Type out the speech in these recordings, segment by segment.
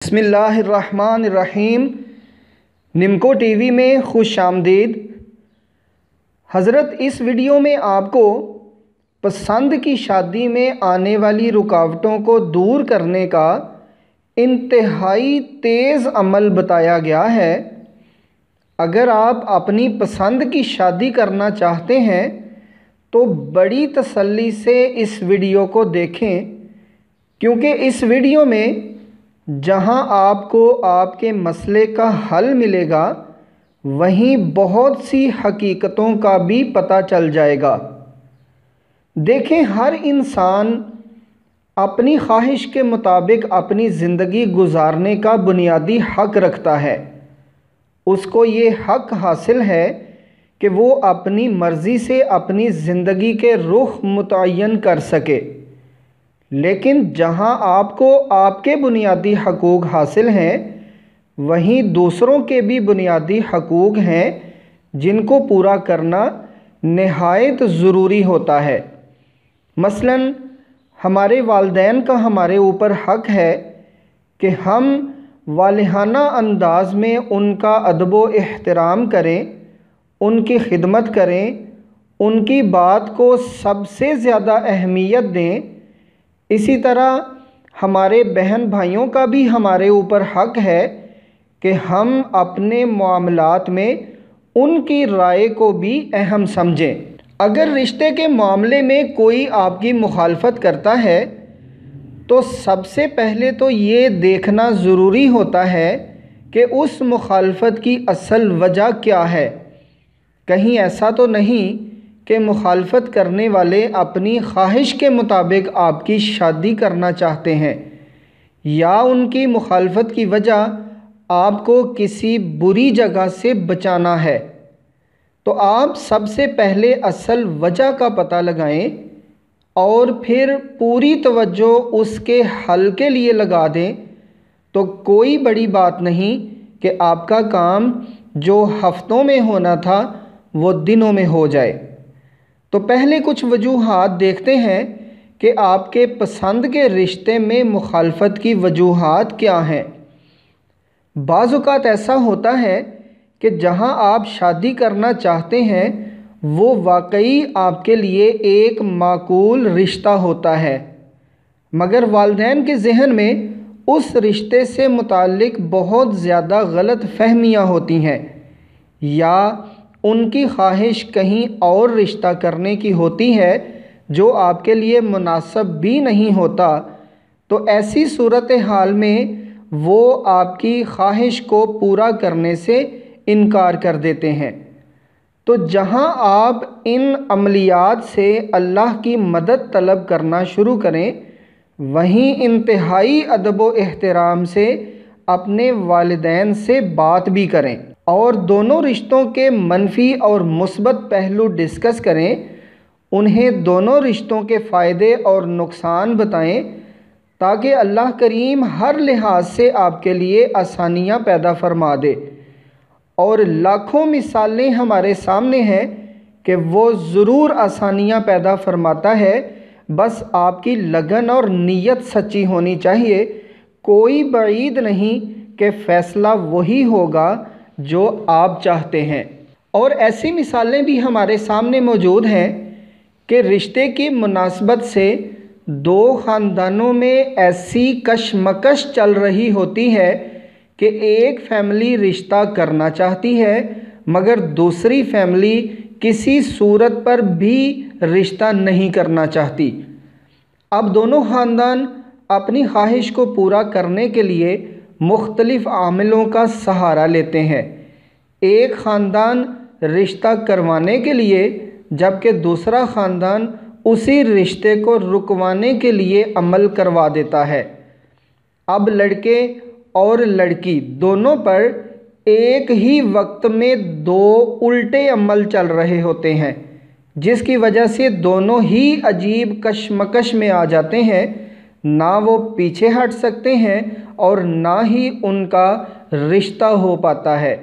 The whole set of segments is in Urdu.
بسم اللہ الرحمن الرحیم۔ نمکو ٹی وی میں خوش آمدید حضرت۔ اس ویڈیو میں آپ کو پسند کی شادی میں آنے والی رکاوٹوں کو دور کرنے کا انتہائی تیز عمل بتایا گیا ہے۔ اگر آپ اپنی پسند کی شادی کرنا چاہتے ہیں تو بڑی تسلی سے اس ویڈیو کو دیکھیں، کیونکہ اس ویڈیو میں جہاں آپ کو آپ کے مسئلے کا حل ملے گا، وہیں بہت سی حقیقتوں کا بھی پتہ چل جائے گا۔ دیکھیں، ہر انسان اپنی خواہش کے مطابق اپنی زندگی گزارنے کا بنیادی حق رکھتا ہے۔ اس کو یہ حق حاصل ہے کہ وہ اپنی مرضی سے اپنی زندگی کے رخ متعین کر سکے۔ لیکن جہاں آپ کو آپ کے بنیادی حقوق حاصل ہیں، وہیں دوسروں کے بھی بنیادی حقوق ہیں جن کو پورا کرنا نہایت ضروری ہوتا ہے۔ مثلاً ہمارے والدین کا ہمارے اوپر حق ہے کہ ہم والہانہ انداز میں ان کا ادب و احترام کریں، ان کی خدمت کریں، ان کی بات کو سب سے زیادہ اہمیت دیں۔ اسی طرح ہمارے بہن بھائیوں کا بھی ہمارے اوپر حق ہے کہ ہم اپنے معاملات میں ان کی رائے کو بھی اہم سمجھیں۔ اگر رشتے کے معاملے میں کوئی آپ کی مخالفت کرتا ہے تو سب سے پہلے تو یہ دیکھنا ضروری ہوتا ہے کہ اس مخالفت کی اصل وجہ کیا ہے۔ کہیں ایسا تو نہیں کہ مخالفت کرنے والے اپنی خواہش کے مطابق آپ کی شادی کرنا چاہتے ہیں، یا ان کی مخالفت کی وجہ آپ کو کسی بری جگہ سے بچانا ہے۔ تو آپ سب سے پہلے اصل وجہ کا پتہ لگائیں اور پھر پوری توجہ اس کے حل کے لیے لگا دیں، تو کوئی بڑی بات نہیں کہ آپ کا کام جو ہفتوں میں ہونا تھا وہ دنوں میں ہو جائے۔ تو پہلے کچھ وجوہات دیکھتے ہیں کہ آپ کے پسند کے رشتے میں مخالفت کی وجوہات کیا ہیں۔ بعض اوقات ایسا ہوتا ہے کہ جہاں آپ شادی کرنا چاہتے ہیں وہ واقعی آپ کے لیے ایک معقول رشتہ ہوتا ہے، مگر والدین کے ذہن میں اس رشتے سے متعلق بہت زیادہ غلط فہمیاں ہوتی ہیں، یا ان کی خواہش کہیں اور رشتہ کرنے کی ہوتی ہے جو آپ کے لیے مناسب بھی نہیں ہوتا۔ تو ایسی صورتحال میں وہ آپ کی خواہش کو پورا کرنے سے انکار کر دیتے ہیں۔ تو جہاں آپ ان عملیات سے اللہ کی مدد طلب کرنا شروع کریں، وہیں انتہائی ادب و احترام سے اپنے والدین سے بات بھی کریں اور دونوں رشتوں کے منفی اور مثبت پہلو ڈسکس کریں۔ انہیں دونوں رشتوں کے فائدے اور نقصان بتائیں تاکہ اللہ کریم ہر لحاظ سے آپ کے لیے آسانیاں پیدا فرما دے۔ اور لاکھوں مثالیں ہمارے سامنے ہیں کہ وہ ضرور آسانیاں پیدا فرماتا ہے، بس آپ کی لگن اور نیت سچی ہونی چاہیے۔ کوئی بعید نہیں کہ فیصلہ وہی ہوگا جو آپ چاہتے ہیں۔ اور ایسی مثالیں بھی ہمارے سامنے موجود ہیں کہ رشتے کی مناسبت سے دو خاندانوں میں ایسی کشمکش چل رہی ہوتی ہے کہ ایک فیملی رشتہ کرنا چاہتی ہے مگر دوسری فیملی کسی صورت پر بھی رشتہ نہیں کرنا چاہتی۔ اب دونوں خاندان اپنی خواہش کو پورا کرنے کے لیے مختلف عاملوں کا سہارا لیتے ہیں۔ ایک خاندان رشتہ کروانے کے لیے، جبکہ دوسرا خاندان اسی رشتے کو رکوانے کے لیے عمل کروا دیتا ہے۔ اب لڑکے اور لڑکی دونوں پر ایک ہی وقت میں دو الٹے عمل چل رہے ہوتے ہیں، جس کی وجہ سے دونوں ہی عجیب کشمکش میں آ جاتے ہیں۔ نہ وہ پیچھے ہٹ سکتے ہیں اور نہ ہی ان کا رشتہ ہو پاتا ہے۔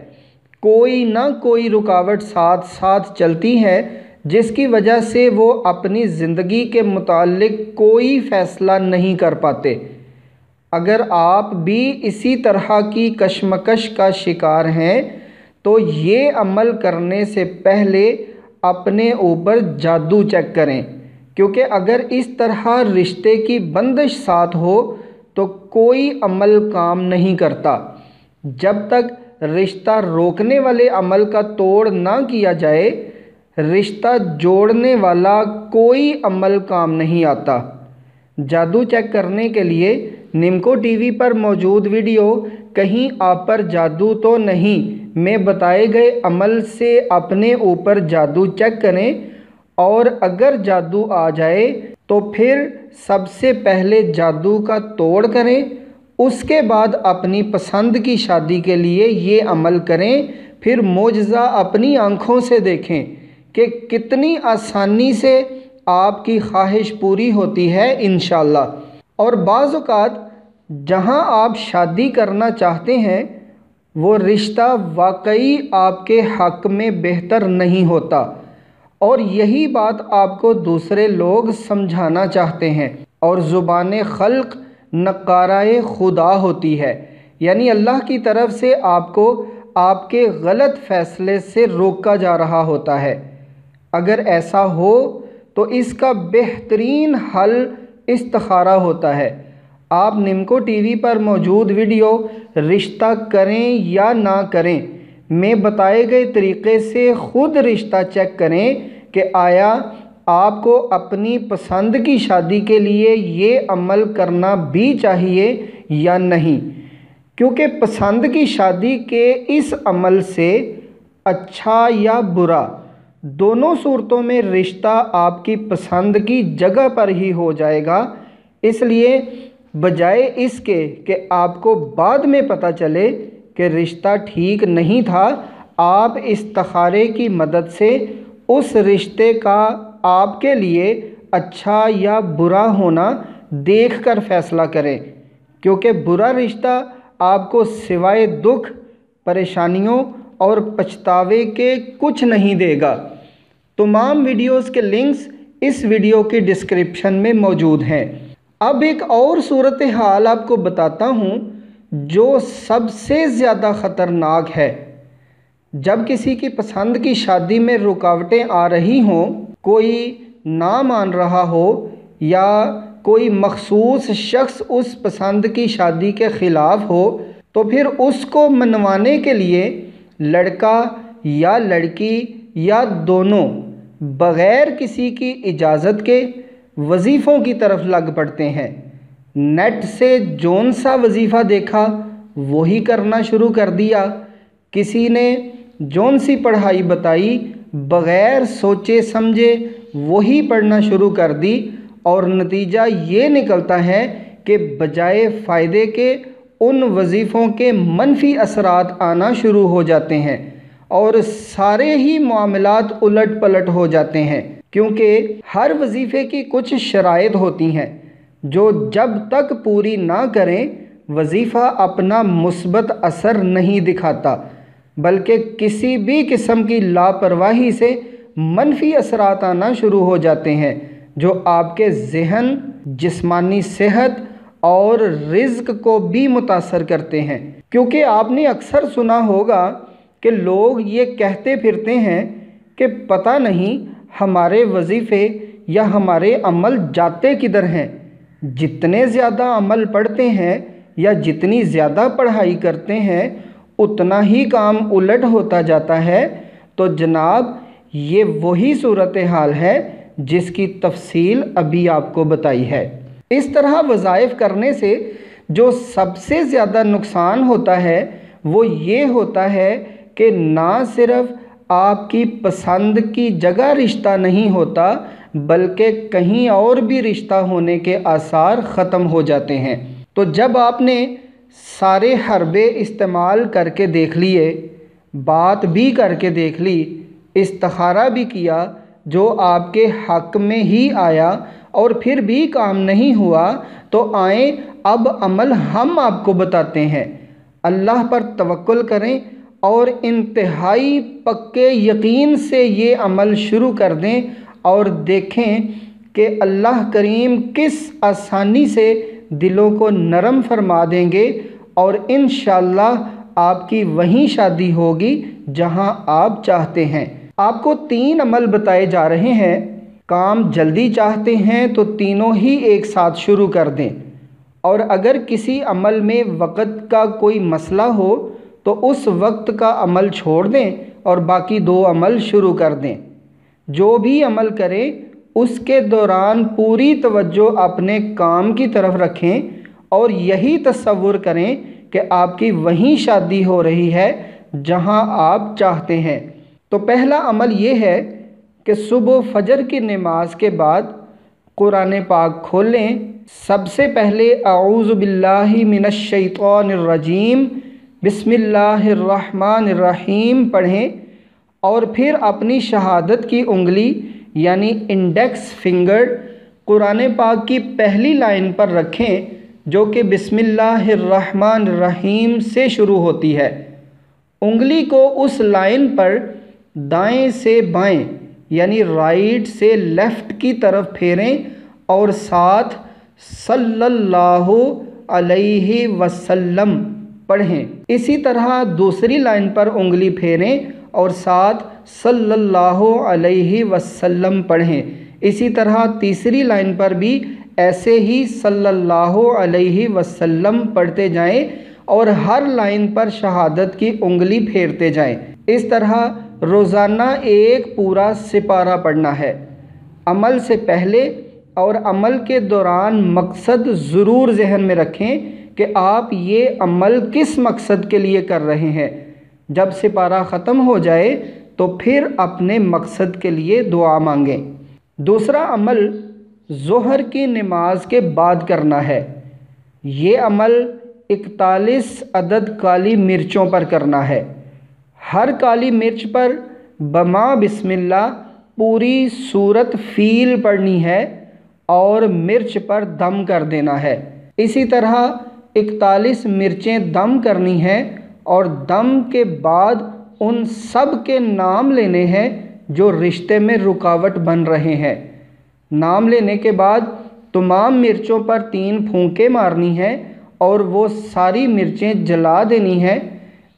کوئی نہ کوئی رکاوٹ ساتھ ساتھ چلتی ہے جس کی وجہ سے وہ اپنی زندگی کے متعلق کوئی فیصلہ نہیں کر پاتے۔ اگر آپ بھی اسی طرح کی کشمکش کا شکار ہیں تو یہ عمل کرنے سے پہلے اپنے اوپر جادو چیک کریں، کیونکہ اگر اس طرح رشتے کی بندش ساتھ ہو تو کوئی عمل کام نہیں کرتا۔ جب تک رشتہ روکنے والے عمل کا توڑ نہ کیا جائے، رشتہ جوڑنے والا کوئی عمل کام نہیں آتا۔ جادو چیک کرنے کے لیے نمکو ٹی وی پر موجود ویڈیو کہیں آپ پر جادو تو نہیں میں بتائے گئے عمل سے اپنے اوپر جادو چیک کریں، اور اگر جادو آ جائے تو پھر سب سے پہلے جادو کا توڑ کریں، اس کے بعد اپنی پسند کی شادی کے لیے یہ عمل کریں، پھر معجزہ اپنی آنکھوں سے دیکھیں کہ کتنی آسانی سے آپ کی خواہش پوری ہوتی ہے انشاءاللہ۔ اور بعض اوقات جہاں آپ شادی کرنا چاہتے ہیں وہ رشتہ واقعی آپ کے حق میں بہتر نہیں ہوتا، اور یہی بات آپ کو دوسرے لوگ سمجھانا چاہتے ہیں، اور زبان خلق نقارۂ خدا ہوتی ہے، یعنی اللہ کی طرف سے آپ کو آپ کے غلط فیصلے سے روکا جا رہا ہوتا ہے۔ اگر ایسا ہو تو اس کا بہترین حل استخارہ ہوتا ہے۔ آپ نمکو ٹی وی پر موجود ویڈیو رشتہ کریں یا نہ کریں میں بتائے گئے طریقے سے خود رشتہ چیک کریں کہ آیا آپ کو اپنی پسند کی شادی کے لیے یہ عمل کرنا بھی چاہیے یا نہیں، کیونکہ پسند کی شادی کے اس عمل سے اچھا یا برا دونوں صورتوں میں رشتہ آپ کی پسند کی جگہ پر ہی ہو جائے گا۔ اس لیے بجائے اس کے کہ آپ کو بعد میں پتہ چلے کہ رشتہ ٹھیک نہیں تھا، آپ استخارے کی مدد سے اس رشتے کا آپ کے لیے اچھا یا برا ہونا دیکھ کر فیصلہ کریں، کیونکہ برا رشتہ آپ کو سوائے دکھ، پریشانیوں اور پچھتاوے کے کچھ نہیں دے گا۔ تمام ویڈیوز کے لنکس اس ویڈیو کی ڈسکرپشن میں موجود ہیں۔ اب ایک اور صورتحال آپ کو بتاتا ہوں جو سب سے زیادہ خطرناک ہے۔ جب کسی کی پسند کی شادی میں رکاوٹیں آ رہی ہوں، کوئی نہ مان رہا ہو یا کوئی مخصوص شخص اس پسند کی شادی کے خلاف ہو، تو پھر اس کو منوانے کے لیے لڑکا یا لڑکی یا دونوں بغیر کسی کی اجازت کے وظیفوں کی طرف لگ پڑتے ہیں۔ نیٹ سے جون سا وظیفہ دیکھا وہی کرنا شروع کر دیا، کسی نے جون سی پڑھائی بتائی بغیر سوچے سمجھے وہی پڑھنا شروع کر دی، اور نتیجہ یہ نکلتا ہے کہ بجائے فائدے کے ان وظیفوں کے منفی اثرات آنا شروع ہو جاتے ہیں، اور سارے ہی معاملات الٹ پلٹ ہو جاتے ہیں، کیونکہ ہر وظیفے کی کچھ شرائط ہوتی ہیں جو جب تک پوری نہ کریں وظیفہ اپنا مثبت اثر نہیں دکھاتا، بلکہ کسی بھی قسم کی لاپرواہی سے منفی اثرات آنا شروع ہو جاتے ہیں جو آپ کے ذہن، جسمانی صحت اور رزق کو بھی متاثر کرتے ہیں۔ کیونکہ آپ نے اکثر سنا ہوگا کہ لوگ یہ کہتے پھرتے ہیں کہ پتہ نہیں ہمارے وظیفے یا ہمارے عمل جاتے کدھر ہیں۔ جتنے زیادہ عمل پڑھتے ہیں یا جتنی زیادہ پڑھائی کرتے ہیں اتنا ہی کام الٹ ہوتا جاتا ہے۔ تو جناب یہ وہی صورتحال ہے جس کی تفصیل ابھی آپ کو بتائی ہے۔ اس طرح وظائف کرنے سے جو سب سے زیادہ نقصان ہوتا ہے وہ یہ ہوتا ہے کہ نہ صرف آپ کی پسند کی جگہ رشتہ نہیں ہوتا بلکہ کہیں اور بھی رشتہ ہونے کے آثار ختم ہو جاتے ہیں۔ تو جب آپ نے سارے حربے استعمال کر کے دیکھ لیے، بات بھی کر کے دیکھ لی، استخارہ بھی کیا جو آپ کے حق میں ہی آیا اور پھر بھی کام نہیں ہوا، تو آئیں اب عمل ہم آپ کو بتاتے ہیں۔ اللہ پر توکل کریں اور انتہائی پکے یقین سے یہ عمل شروع کر دیں اور دیکھیں کہ اللہ کریم کس آسانی سے دلوں کو نرم فرما دیں گے اور انشاءاللہ آپ کی وہیں شادی ہوگی جہاں آپ چاہتے ہیں۔ آپ کو 3 عمل بتائے جا رہے ہیں۔ کام جلدی چاہتے ہیں تو تینوں ہی ایک ساتھ شروع کر دیں، اور اگر کسی عمل میں وقت کا کوئی مسئلہ ہو تو اس وقت کا عمل چھوڑ دیں اور باقی 2 عمل شروع کر دیں۔ جو بھی عمل کریں اس کے دوران پوری توجہ اپنے کام کی طرف رکھیں اور یہی تصور کریں کہ آپ کی وہیں شادی ہو رہی ہے جہاں آپ چاہتے ہیں۔ تو پہلا عمل یہ ہے کہ صبح فجر کی نماز کے بعد قرآن پاک کھولیں۔ سب سے پہلے اعوذ باللہ من الشیطان الرجیم بسم اللہ الرحمن الرحیم پڑھیں، اور پھر اپنی شہادت کی انگلی یعنی انڈیکس فنگر قرآن پاک کی پہلی لائن پر رکھیں جو کہ بسم اللہ الرحمن الرحیم سے شروع ہوتی ہے۔ انگلی کو اس لائن پر دائیں سے بائیں یعنی رائٹ سے لیفٹ کی طرف پھیریں اور ساتھ صلی اللہ علیہ وسلم پڑھیں۔ اسی طرح دوسری لائن پر انگلی پھیریں اور ساتھ صلی اللہ علیہ وسلم پڑھیں۔ اسی طرح تیسری لائن پر بھی ایسے ہی صلی اللہ علیہ وسلم پڑھتے جائیں اور ہر لائن پر شہادت کی انگلی پھیرتے جائیں۔ اس طرح روزانہ ایک پورا سپارہ پڑھنا ہے۔ عمل سے پہلے اور عمل کے دوران مقصد ضرور ذہن میں رکھیں کہ آپ یہ عمل کس مقصد کے لیے کر رہے ہیں۔ جب سپارہ ختم ہو جائے تو پھر اپنے مقصد کے لیے دعا مانگیں۔ دوسرا عمل ظہر کی نماز کے بعد کرنا ہے۔ یہ عمل 41 عدد کالی مرچوں پر کرنا ہے۔ ہر کالی مرچ پر بما بسم اللہ پوری سورت فیل پڑھنی ہے اور مرچ پر دم کر دینا ہے۔ اسی طرح 41 مرچیں دم کرنی ہیں اور دم کے بعد ان سب کے نام لینے ہیں جو رشتے میں رکاوٹ بن رہے ہیں۔ نام لینے کے بعد تمام مرچوں پر 3 پھونکے مارنی ہیں اور وہ ساری مرچیں جلا دینی ہیں۔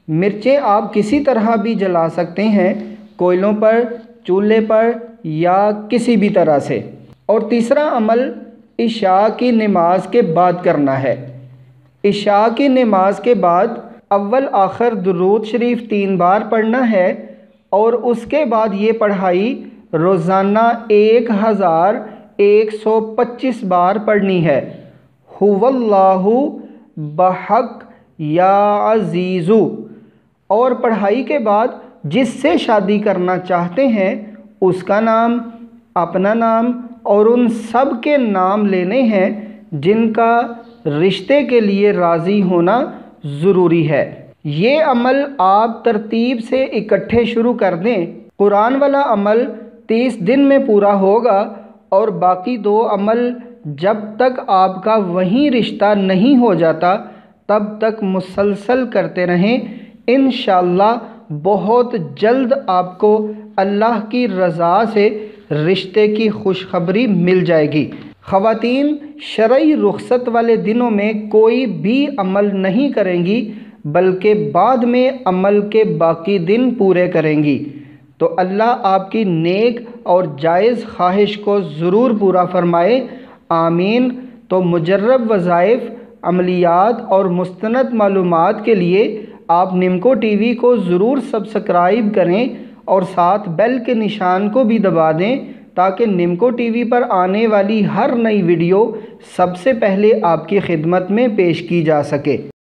مرچیں آپ کسی طرح بھی جلا سکتے ہیں، کوئلوں پر، چولہے پر یا کسی بھی طرح سے۔ اور تیسرا عمل عشاء کی نماز کے بعد کرنا ہے۔ عشاء کی نماز کے بعد اول آخر درود شریف 3 بار پڑھنا ہے اور اس کے بعد یہ پڑھائی روزانہ 1125 بار پڑھنی ہے۔ هو اللہ بحق یا عزیزو، اور پڑھائی کے بعد جس سے شادی کرنا چاہتے ہیں اس کا نام، اپنا نام اور ان سب کے نام لینے ہیں جن کا رشتے کے لیے راضی ہونا ضروری ہے۔ یہ عمل آپ ترتیب سے اکٹھے شروع کر دیں۔ قرآن والا عمل 30 دن میں پورا ہوگا اور باقی 2 عمل جب تک آپ کا وہیں رشتہ نہیں ہو جاتا تب تک مسلسل کرتے رہیں۔ انشاءاللہ بہت جلد آپ کو اللہ کی رضا سے رشتے کی خوشخبری مل جائے گی۔ خواتین شرعی رخصت والے دنوں میں کوئی بھی عمل نہیں کریں گی بلکہ بعد میں عمل کے باقی دن پورے کریں گی۔ تو اللہ آپ کی نیک اور جائز خواہش کو ضرور پورا فرمائے، آمین۔ تو مجرب وظائف، عملیات اور مستند معلومات کے لیے آپ نمکو ٹی وی کو ضرور سبسکرائب کریں اور ساتھ بیل کے نشان کو بھی دبا دیں تاکہ نمکو ٹی وی پر آنے والی ہر نئی ویڈیو سب سے پہلے آپ کی خدمت میں پیش کی جا سکے۔